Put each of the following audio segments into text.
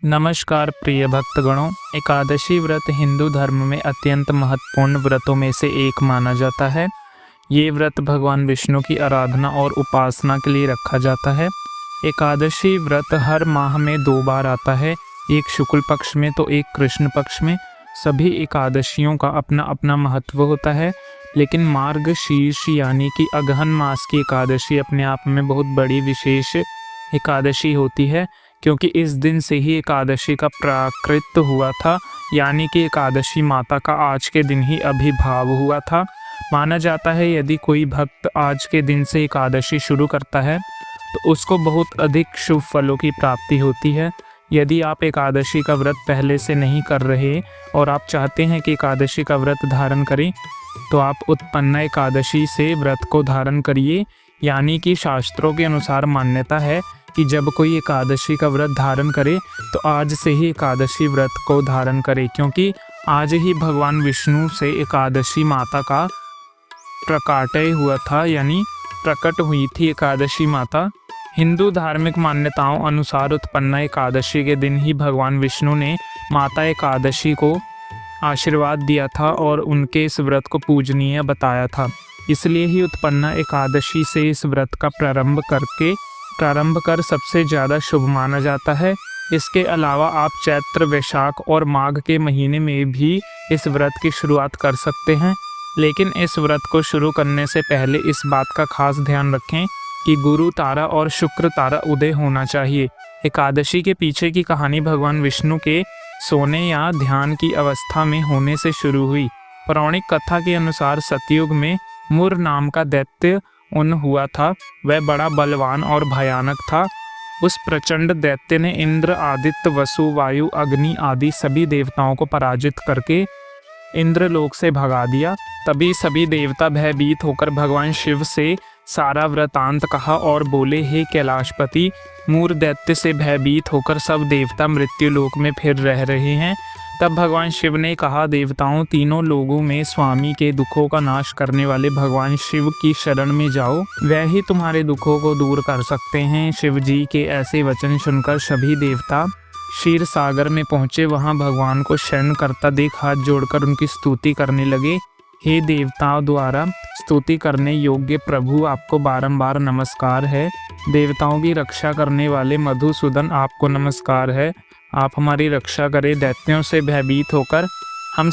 नमस्कार प्रिय भक्तगणों। एकादशी व्रत हिंदू धर्म में अत्यंत महत्वपूर्ण व्रतों में से एक माना जाता है। ये व्रत भगवान विष्णु की आराधना और उपासना के लिए रखा जाता है। एकादशी व्रत हर माह में 2 बार आता है, एक शुक्ल पक्ष में तो एक कृष्ण पक्ष में। सभी एकादशियों का अपना अपना महत्व होता है, लेकिन मार्गशीर्ष यानी कि अगहन मास की एकादशी अपने आप में बहुत बड़ी विशेष एकादशी होती है, क्योंकि इस दिन से ही एकादशी का प्राकृत हुआ था, यानी कि एकादशी माता का आज के दिन ही आविर्भाव हुआ था। माना जाता है यदि कोई भक्त आज के दिन से एकादशी शुरू करता है तो उसको बहुत अधिक शुभ फलों की प्राप्ति होती है। यदि आप एकादशी का व्रत पहले से नहीं कर रहे और आप चाहते हैं कि एकादशी का व्रत धारण करें, तो आप उत्पन्ना एकादशी से व्रत को धारण करिए। यानी कि शास्त्रों के अनुसार मान्यता है कि जब कोई एकादशी का व्रत धारण करे तो आज से ही एकादशी व्रत को धारण करे, क्योंकि आज ही भगवान विष्णु से एकादशी माता का प्रकाटय हुआ था, यानी प्रकट हुई थी एकादशी माता। हिंदू धार्मिक मान्यताओं अनुसार उत्पन्ना एकादशी के दिन ही भगवान विष्णु ने माता एकादशी को आशीर्वाद दिया था और उनके इस व्रत को पूजनीय बताया था। इसलिए ही उत्पन्ना एकादशी से इस व्रत का प्रारंभ कर सबसे ज़्यादा शुभ माना जाता है। इसके अलावा आप चैत्र, वैशाख और माघ के महीने में भी इस व्रत की शुरुआत कर सकते हैं, लेकिन इस व्रत को शुरू करने से पहले इस बात का खास ध्यान रखें कि गुरु तारा और शुक्र तारा उदय होना चाहिए। एकादशी के पीछे की कहानी भगवान विष्णु के सोने या ध्यान की अवस्था में होने से शुरू हुई। पौराणिक कथा के अनुसार सतयुग में मुर नाम का दैत्य हुआ था। वह बड़ा बलवान और भयानक था। उस प्रचंड दैत्य ने इंद्र, आदित्य, वसु, वायु, अग्नि आदि सभी देवताओं को पराजित करके इंद्रलोक से भगा दिया। तभी सभी देवता भयभीत होकर भगवान शिव से सारा वृतांत कहा और बोले, हे कैलाशपति, मूर दैत्य से भयभीत होकर सब देवता मृत्यु लोक में फिर रह रहे हैं। तब भगवान शिव ने कहा, देवताओं, तीनों लोगों में स्वामी के दुखों का नाश करने वाले भगवान शिव की शरण में जाओ, वह ही तुम्हारे दुखों को दूर कर सकते हैं। शिव जी के ऐसे वचन सुनकर सभी देवता क्षीर सागर में पहुंचे। वहां भगवान को शयन करता देख हाथ जोड़कर उनकी स्तुति करने लगे। हे देवताओं द्वारा स्तुति करने योग्य प्रभु, आपको बारंबार नमस्कार है। देवताओं की रक्षा करने वाले मधुसूदन, आपको नमस्कार है। आप हमारी रक्षा करें। दैत्यों से भयभीत होकर हम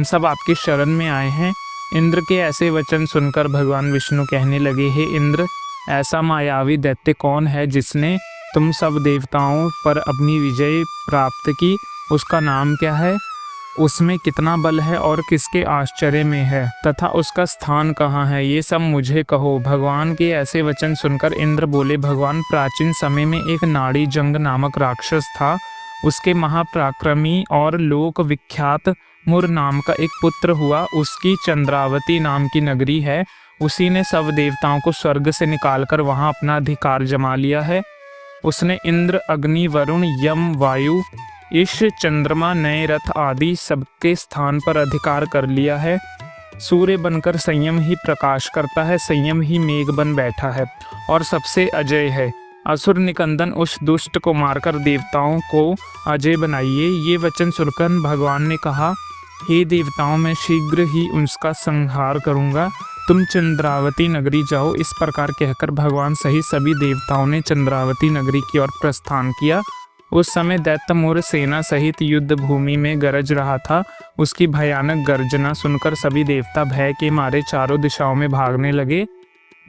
सब आपकी शरण में आए हैं। इंद्र के ऐसे वचन सुनकर भगवान विष्णु कहने लगे, हे इंद्र, ऐसा मायावी दैत्य कौन है जिसने तुम सब देवताओं पर अपनी विजय प्राप्त की? उसका नाम क्या है? उसमें कितना बल है और किसके आश्चर्य में है, तथा उसका स्थान कहाँ है? ये सब मुझे कहो। भगवान के ऐसे वचन सुनकर इंद्र बोले, भगवान, प्राचीन समय में एक नाड़ी जंग नामक राक्षस था। उसके महापराक्रमी और लोक विख्यात मुर नाम का एक पुत्र हुआ। उसकी चंद्रावती नाम की नगरी है। उसी ने सब देवताओं को स्वर्ग से निकालकर वहां अपना अधिकार जमा लिया है। उसने इंद्र, अग्नि, वरुण, यम, वायु, ईश, चंद्रमा, नए रथ आदि सबके स्थान पर अधिकार कर लिया है। सूर्य बनकर संयम ही प्रकाश करता है, संयम ही मेघ बन बैठा है और सबसे अजय है। असुर निकंदन उस दुष्ट को मारकर देवताओं को अजय बनाइए। ये वचन सुनकर भगवान ने कहा, हे देवताओं, मैं शीघ्र ही उसका संहार करूंगा। तुम चंद्रावती नगरी जाओ। इस प्रकार कहकर भगवान सहित सभी देवताओं ने चंद्रावती नगरी की ओर प्रस्थान किया। उस समय दैत्य मुर सेना सहित युद्ध भूमि में गरज रहा था। उसकी भयानक गर्जना सुनकर सभी देवता भय के मारे चारों दिशाओं में भागने लगे।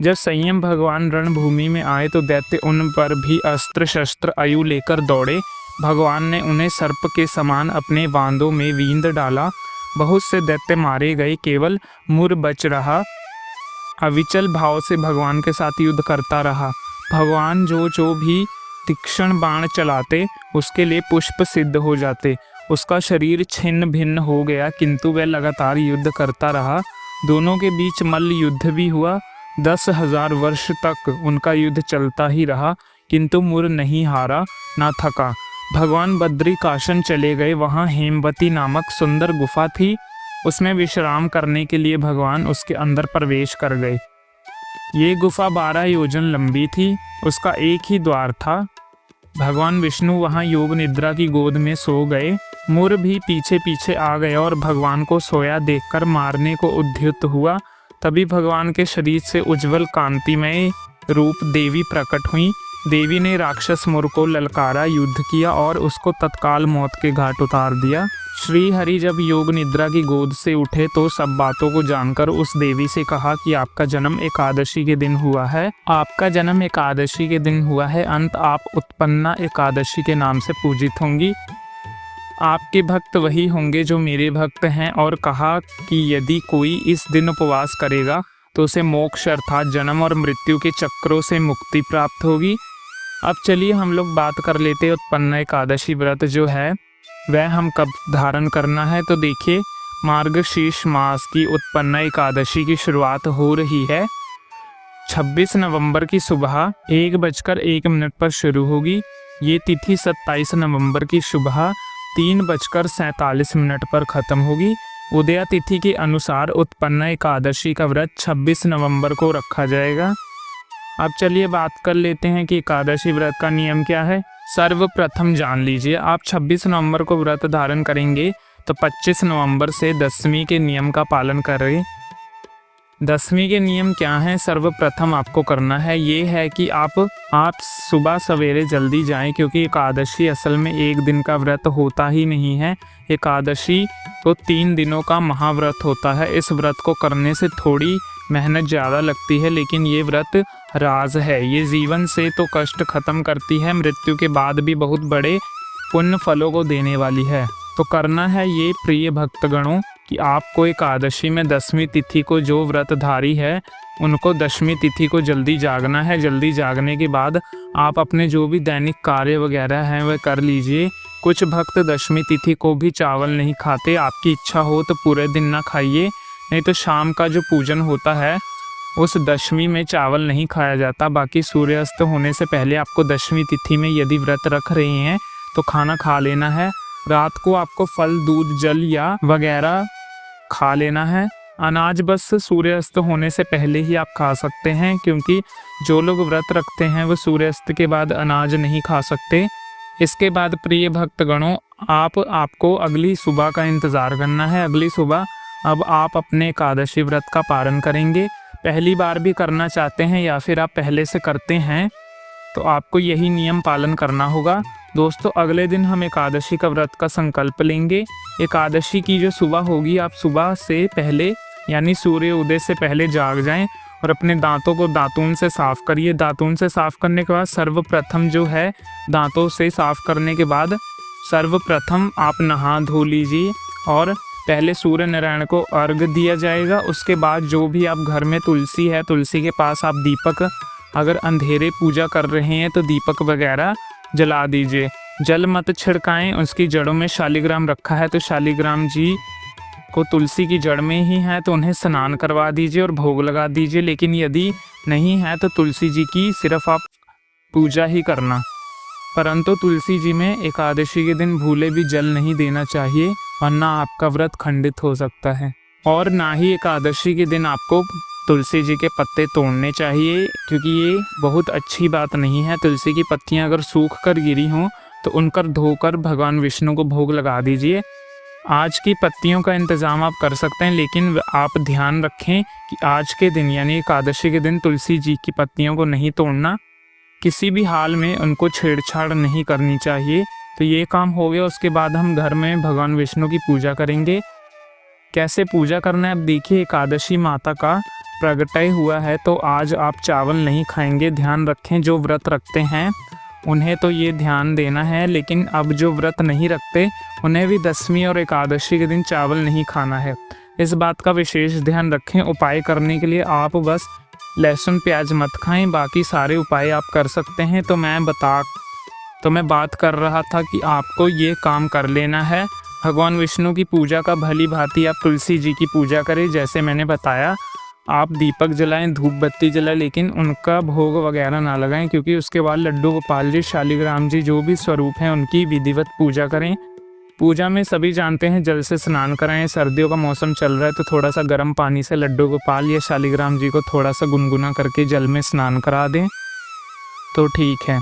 जब संयम भगवान रणभूमि में आए तो दैत्य उन पर भी अस्त्र शस्त्र आयु लेकर दौड़े। भगवान ने उन्हें सर्प के समान अपने बांधों में वींद डाला। बहुत से दैत्य मारे गए, केवल मुर बच रहा। अविचल भाव से भगवान के साथ युद्ध करता रहा। भगवान जो भी तीक्ष्ण बाण चलाते उसके लिए पुष्प सिद्ध हो जाते। उसका शरीर छिन्न भिन्न हो गया, किंतु वह लगातार युद्ध करता रहा। दोनों के बीच मल्ल युद्ध भी हुआ। 10,000 वर्ष तक उनका युद्ध चलता ही रहा, किंतु मुर नहीं हारा, ना थका। भगवान बद्रिकाश्रम चले गए। वहाँ हेमवती नामक सुंदर गुफा थी। उसमें विश्राम करने के लिए भगवान उसके अंदर प्रवेश कर गए। ये गुफा 12 योजन लंबी थी। उसका एक ही द्वार था। भगवान विष्णु वहां योग निद्रा की गोद में सो गए। मुर भी पीछे पीछे आ गया और भगवान को सोया देखकर मारने को उद्युक्त हुआ। तभी भगवान के शरीर से उज्जवल कांतिमय रूप देवी प्रकट हुई। देवी ने राक्षस मुर को ललकारा, युद्ध किया और उसको तत्काल मौत के घाट उतार दिया। श्री हरि जब योग निद्रा की गोद से उठे तो सब बातों को जानकर उस देवी से कहा कि आपका जन्म एकादशी के दिन हुआ है। आपका जन्म एकादशी के दिन हुआ है। अंत आप उत्पन्ना एकादशी के नाम से पूजित होंगी। आपके भक्त वही होंगे जो मेरे भक्त हैं। और कहा कि यदि कोई इस दिन उपवास करेगा तो उसे मोक्ष अर्थात जन्म और मृत्यु के चक्रों से मुक्ति प्राप्त होगी। अब चलिए हम लोग बात कर लेते हैं उत्पन्ना एकादशी व्रत जो है वह हम कब धारण करना है। तो देखिए, मार्गशीर्ष मास की उत्पन्ना एकादशी की शुरुआत हो रही है 26 नवंबर की सुबह 1:01 पर शुरू होगी। ये तिथि 27 नवंबर की सुबह 3:47 पर खत्म होगी। उदया तिथि के अनुसार उत्पन्ना एकादशी का व्रत 26 नवंबर को रखा जाएगा। अब चलिए बात कर लेते हैं कि एकादशी व्रत का नियम क्या है। सर्वप्रथम जान लीजिए, आप 26 नवंबर को व्रत धारण करेंगे तो 25 नवंबर से दशमी के नियम का पालन करें। दशमी के नियम क्या हैं? सर्वप्रथम आपको करना है ये है कि आप सुबह सवेरे जल्दी जाएं, क्योंकि एकादशी असल में एक दिन का व्रत होता ही नहीं है। एकादशी तो 3 दिनों का महाव्रत होता है। इस व्रत को करने से थोड़ी मेहनत ज़्यादा लगती है, लेकिन ये व्रत राज है। ये जीवन से तो कष्ट खत्म करती है, मृत्यु के बाद भी बहुत बड़े पुण्य फलों को देने वाली है। तो करना है ये प्रिय भक्तगणों कि आपको एकादशी में दशमी तिथि को जो व्रतधारी है उनको दशमी तिथि को जल्दी जागना है। जल्दी जागने के बाद आप अपने जो भी दैनिक कार्य वगैरह हैं वह कर लीजिए। कुछ भक्त दशमी तिथि को भी चावल नहीं खाते। आपकी इच्छा हो तो पूरे दिन ना खाइए, नहीं तो शाम का जो पूजन होता है उस दशमी में चावल नहीं खाया जाता। बाकी सूर्यास्त होने से पहले आपको दशमी तिथि में यदि व्रत रख रहे हैं तो खाना खा लेना है। रात को आपको फल, दूध, जल या वगैरह खा लेना है। अनाज बस सूर्यास्त होने से पहले ही आप खा सकते हैं, क्योंकि जो लोग व्रत रखते हैं वो सूर्यास्त के बाद अनाज नहीं खा सकते। इसके बाद प्रिय भक्तगणों आपको अगली सुबह का इंतज़ार करना है। अगली सुबह अब आप अपने एकादशी व्रत का पालन करेंगे। पहली बार भी करना चाहते हैं या फिर आप पहले से करते हैं तो आपको यही नियम पालन करना होगा। दोस्तों, अगले दिन हम एकादशी का व्रत का संकल्प लेंगे। एकादशी की जो सुबह होगी, आप सुबह से पहले यानी सूर्य उदय से पहले जाग जाएं और अपने दांतों को दातून से साफ़ करिए। दातून से साफ़ करने के बाद सर्वप्रथम जो है, दांतों से साफ़ करने के बाद सर्वप्रथम आप नहा धो लीजिए और पहले सूर्य नारायण को अर्घ दिया जाएगा। उसके बाद जो भी आप घर में तुलसी है, तुलसी के पास आप दीपक, अगर अंधेरे पूजा कर रहे हैं तो दीपक वगैरह जला दीजिए। जल मत छिड़काएं। उसकी जड़ों में शालिग्राम रखा है तो शालिग्राम जी को तुलसी की जड़ में ही है तो उन्हें स्नान करवा दीजिए और भोग लगा दीजिए। लेकिन यदि नहीं है तो तुलसी जी की सिर्फ आप पूजा ही करना। परंतु तुलसी जी में एकादशी के दिन भूले भी जल नहीं देना चाहिए, वरना आपका व्रत खंडित हो सकता है। और ना ही एकादशी के दिन आपको तुलसी जी के पत्ते तोड़ने चाहिए, क्योंकि ये बहुत अच्छी बात नहीं है। तुलसी की पत्तियां अगर सूख कर गिरी हों तो उनकर धोकर भगवान विष्णु को भोग लगा दीजिए। आज की पत्तियों का इंतज़ाम आप कर सकते हैं, लेकिन आप ध्यान रखें कि आज के दिन यानी एकादशी के दिन तुलसी जी की पत्तियों को नहीं तोड़ना। किसी भी हाल में उनको छेड़छाड़ नहीं करनी चाहिए। तो ये काम हो गया। उसके बाद हम घर में भगवान विष्णु की पूजा करेंगे। कैसे पूजा करना है? अब देखिए, एकादशी माता का प्रगटय हुआ है तो आज आप चावल नहीं खाएंगे। ध्यान रखें, जो व्रत रखते हैं उन्हें तो ये ध्यान देना है, लेकिन अब जो व्रत नहीं रखते उन्हें भी दशमी और एकादशी के दिन चावल नहीं खाना है। इस बात का विशेष ध्यान रखें। उपाय करने के लिए आप बस लहसुन प्याज मत खाएं, बाकी सारे उपाय आप कर सकते हैं। तो मैं बात कर रहा था कि आपको ये काम कर लेना है। भगवान विष्णु की पूजा का भली भांति आप तुलसी जी की पूजा करें, जैसे मैंने बताया। आप दीपक जलाएं, धूप बत्ती जलाएं, लेकिन उनका भोग वगैरह ना लगाएं, क्योंकि उसके बाद लड्डू गोपाल जी, शालिग्राम जी जो भी स्वरूप हैं उनकी विधिवत पूजा करें। पूजा में सभी जानते हैं जल से स्नान कराएं। सर्दियों का मौसम चल रहा है तो थोड़ा सा गर्म पानी से लड्डू गोपाल या शालिग्राम जी को थोड़ा सा गुनगुना करके जल में स्नान करा दें तो ठीक है।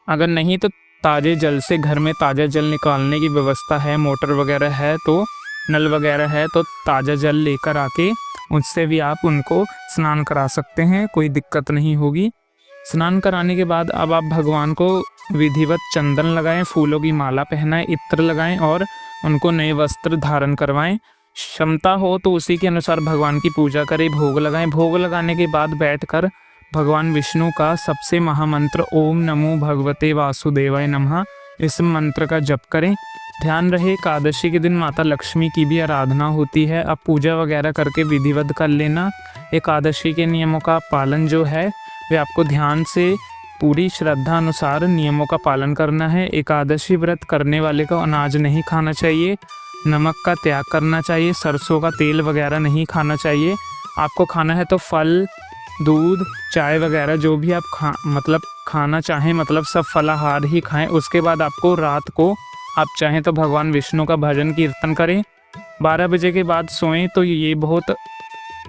अगर नहीं तो ताज़े जल से, घर में ताज़ा जल निकालने की व्यवस्था है, मोटर वगैरह है तो, नल वगैरह है तो ताज़ा जल लेकर आके उससे भी आप उनको स्नान करा सकते हैं, कोई दिक्कत नहीं होगी। स्नान कराने के बाद अब आप भगवान को विधिवत चंदन लगाएं, फूलों की माला पहनाएं, इत्र लगाएं और उनको नए वस्त्र धारण करवाएं। क्षमता हो तो उसी के अनुसार भगवान की पूजा करें, भोग लगाएं। भोग लगाने के बाद बैठकर भगवान विष्णु का सबसे महामंत्र ओम नमो भगवते वासुदेवाय नमः, इस मंत्र का जप करें। ध्यान रहे एकादशी के दिन माता लक्ष्मी की भी आराधना होती है। अब पूजा वगैरह करके विधिवत कर लेना। एकादशी के नियमों का पालन जो है वे आपको ध्यान से पूरी श्रद्धा अनुसार नियमों का पालन करना है। एकादशी व्रत करने वाले को अनाज नहीं खाना चाहिए, नमक का त्याग करना चाहिए, सरसों का तेल वगैरह नहीं खाना चाहिए। आपको खाना है तो फल, दूध, चाय वगैरह जो भी आप खाना चाहें, मतलब सब फलाहार ही खाएं। उसके बाद आपको रात को आप चाहें तो भगवान विष्णु का भजन कीर्तन करें। 12 बजे के बाद सोएं तो ये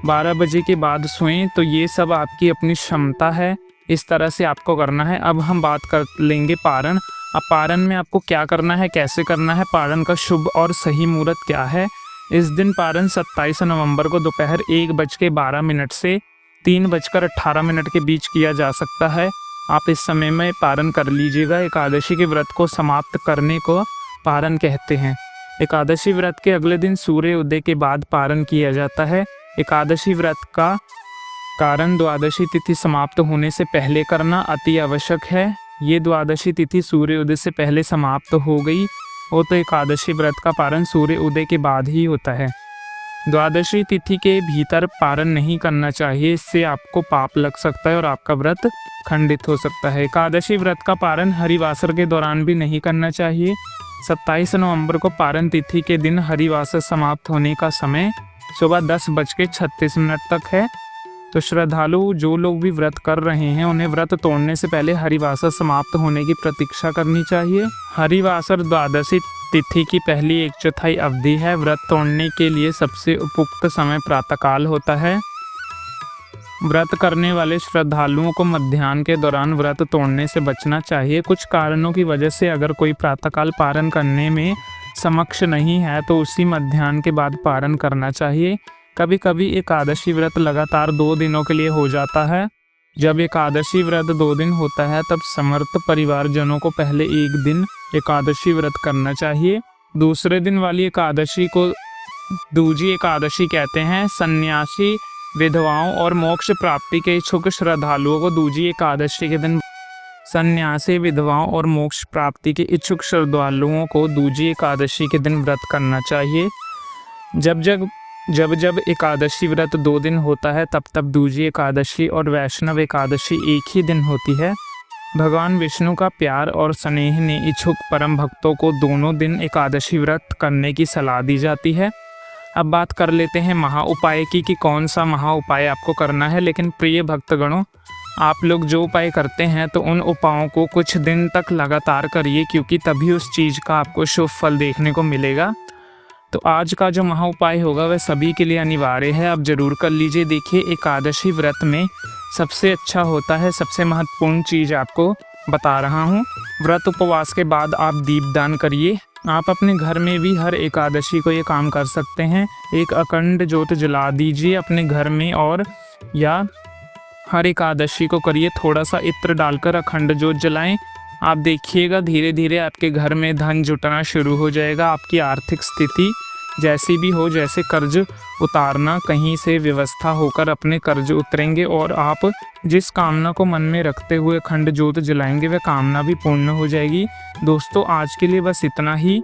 12 बजे के बाद सोएं तो ये सब आपकी अपनी क्षमता है, इस तरह से आपको करना है। अब हम बात कर लेंगे पारण। अब पारण में आपको क्या करना है, कैसे करना है, पारण का शुभ और सही मुहूर्त क्या है। इस दिन पारण 27 नवंबर को दोपहर 1:12 से 3:18 के बीच किया जा सकता है। आप इस समय में पारण कर लीजिएगा। एकादशी के व्रत को समाप्त करने को पारण कहते हैं। एकादशी व्रत के अगले दिन सूर्य उदय के बाद पारण किया जाता है। एकादशी व्रत का कारण द्वादशी तिथि समाप्त होने से पहले करना अति आवश्यक है। ये द्वादशी तिथि सूर्य उदय से पहले समाप्त हो गई हो तो एकादशी व्रत का पारण सूर्य उदय के बाद ही होता है। द्वादशी तिथि के भीतर पारण नहीं करना चाहिए, इससे आपको पाप लग सकता है और आपका व्रत खंडित हो सकता है। एकादशी व्रत का पारण हरिवासर के दौरान भी नहीं करना चाहिए। 27 नवंबर को पारण तिथि के दिन हरिवासर समाप्त होने का समय सुबह 10:36 तक है। तो श्रद्धालु जो लोग भी व्रत कर रहे हैं उन्हें व्रत तोड़ने से पहले हरिवासर समाप्त होने की प्रतीक्षा करनी चाहिए। हरिवासर द्वादशी तिथि की पहली 1/4 अवधि है। व्रत तोड़ने के लिए सबसे उपयुक्त समय प्रातःकाल होता है। व्रत करने वाले श्रद्धालुओं को मध्याह्न के दौरान व्रत तोड़ने से बचना चाहिए। कुछ कारणों की वजह से अगर कोई प्रातःकाल पारण करने में समक्ष नहीं है तो उसी मध्याह्न के बाद पारण करना चाहिए। कभी कभी एकादशी व्रत लगातार 2 दिनों के लिए हो जाता है। जब एकादशी व्रत 2 दिन होता है तब समर्थ परिवारजनों को पहले एक दिन एकादशी व्रत करना चाहिए। दूसरे दिन वाली एकादशी को दूजी एकादशी कहते हैं। सन्यासी, विधवाओं और मोक्ष प्राप्ति के इच्छुक श्रद्धालुओं को दूजी एकादशी के दिन सन्यासी, विधवाओं और मोक्ष प्राप्ति के इच्छुक श्रद्धालुओं को दूजी एकादशी के दिन व्रत करना चाहिए। जब जब एकादशी व्रत 2 दिन होता है तब दूजी एकादशी और वैष्णव एकादशी एक ही दिन होती है। भगवान विष्णु का प्यार और स्नेह ने इच्छुक परम भक्तों को दोनों दिन एकादशी व्रत करने की सलाह दी जाती है। अब बात कर लेते हैं महा उपाय की कि कौन सा महा उपाय आपको करना है। लेकिन प्रिय भक्तगणों, आप लोग जो उपाय करते हैं तो उन उपायों को कुछ दिन तक लगातार करिए, क्योंकि तभी उस चीज़ का आपको शुभ फल देखने को मिलेगा। तो आज का जो महा उपाय होगा वह सभी के लिए अनिवार्य है, आप ज़रूर कर लीजिए। देखिए, एकादशी व्रत में सबसे अच्छा होता है, सबसे महत्वपूर्ण चीज़ आपको बता रहा हूँ। व्रत उपवास के बाद आप दीपदान करिए। आप अपने घर में भी हर एकादशी को ये काम कर सकते हैं। एक अखंड ज्योत जला दीजिए अपने घर में, और या हर एकादशी को करिए। थोड़ा सा इत्र डालकर अखंड ज्योत जलाएं। आप देखिएगा धीरे धीरे आपके घर में धन जुटना शुरू हो जाएगा। आपकी आर्थिक स्थिति जैसी भी हो, जैसे कर्ज उतारना, कहीं से व्यवस्था होकर अपने कर्ज उतरेंगे और आप जिस कामना को मन में रखते हुए अखंड ज्योत जलाएंगे वह कामना भी पूर्ण हो जाएगी। दोस्तों, आज के लिए बस इतना ही।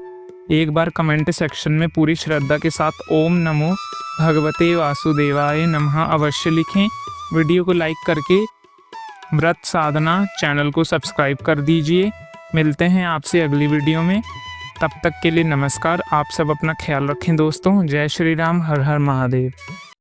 एक बार कमेंट सेक्शन में पूरी श्रद्धा के साथ ओम नमो भगवते वासुदेवाय नमः अवश्य लिखें। वीडियो को लाइक करके व्रत साधना चैनल को सब्सक्राइब कर दीजिए। मिलते हैं आपसे अगली वीडियो में, तब तक के लिए नमस्कार। आप सब अपना ख्याल रखें दोस्तों। जय श्री राम, हर हर महादेव।